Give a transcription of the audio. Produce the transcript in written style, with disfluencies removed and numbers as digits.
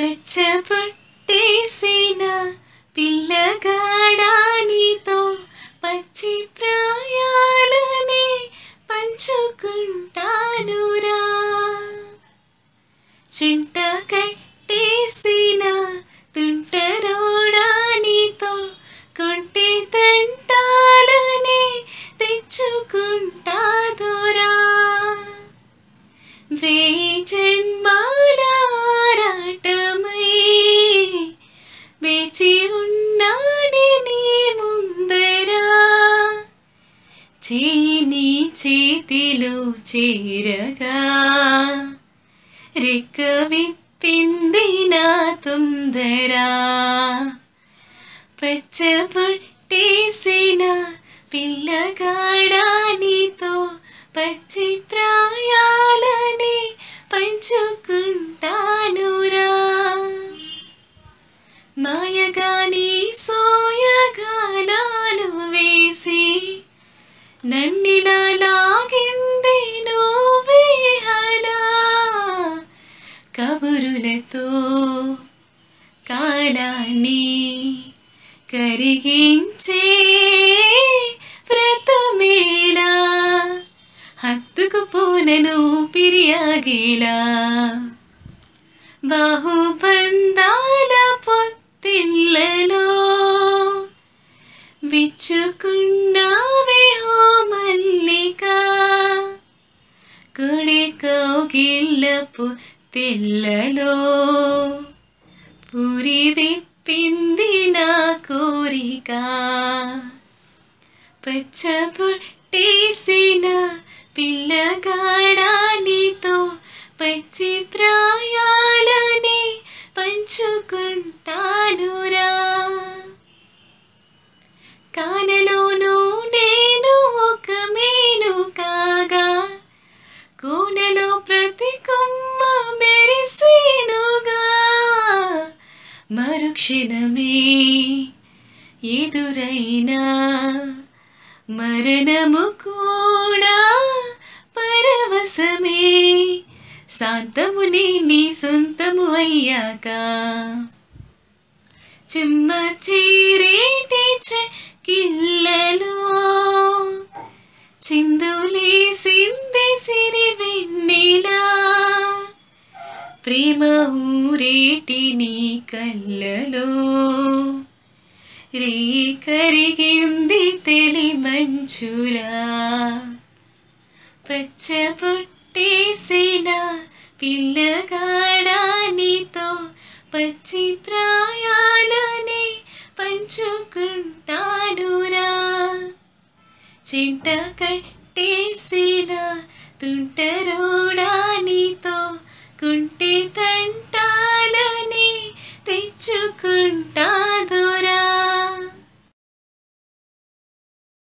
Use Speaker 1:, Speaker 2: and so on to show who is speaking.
Speaker 1: పచ్చబొట్టేసిన పిల్లగాడా నీతో పచ్చి ప్రాయాలనే పంచుకుంటానురా. చింట కట్టేసిన తుంటరోడా నీతో కొంటి తంటాలనే తెచ్చుకుంటాదురా. వేయి జన్మాల ఆరాటమై వేచి ఉన్నాని నీ ముందరా. చీని చేతిలో చేరగా రెక్క విప్పింది నా తొందరా. పచ్చబొట్టేసిన పిల్లగాడా నీతో పచ్చి ప్రాయాలనే పంచుకుంటానురా. మాయగాని సోయగాలాలు వేసి నన్నిలా లాగింది నువ్వే హలా. కబురులతో కాలాన్ని కరిగించే వ్రతమేలా హత్తుకుపోనను పిరియాగేలా. బాహుబంధాల పొత్తిళ్ళలో విచ్చుకున్నావే హో మల్లిక. కుడి కౌగిళ్ళపు తెల్లలో పురి విప్పింది నా కోరిక. పచ్చబొట్టేసిన పిల్లగాడా నీతో పచ్చి ప్రాయాలనే పంచుకుంటానురా. కానలోను నేను ఒక మేను కాగా కోనలో ప్రతి కొమ్మ మెరిసేనుగా. మరుక్షణమే ఎదురైనా మరణము కూడా పరవశమే. శాంతముని నీ సొంతము అయ్యాక చిమ్మ చీరేటి చెక్కిళ్ళలో చిందులేసింది సిరి వెన్నెలా. ప్రేమ ఊరేటి నీ కళ్ళలో రే కరిగింది తెలి మంచులా. పచ్చబొట్టేసిన పిల్లగాడా నీతో పచ్చి ప్రాయాలనే పంచుకుంటానురా. చింట కట్టేసిన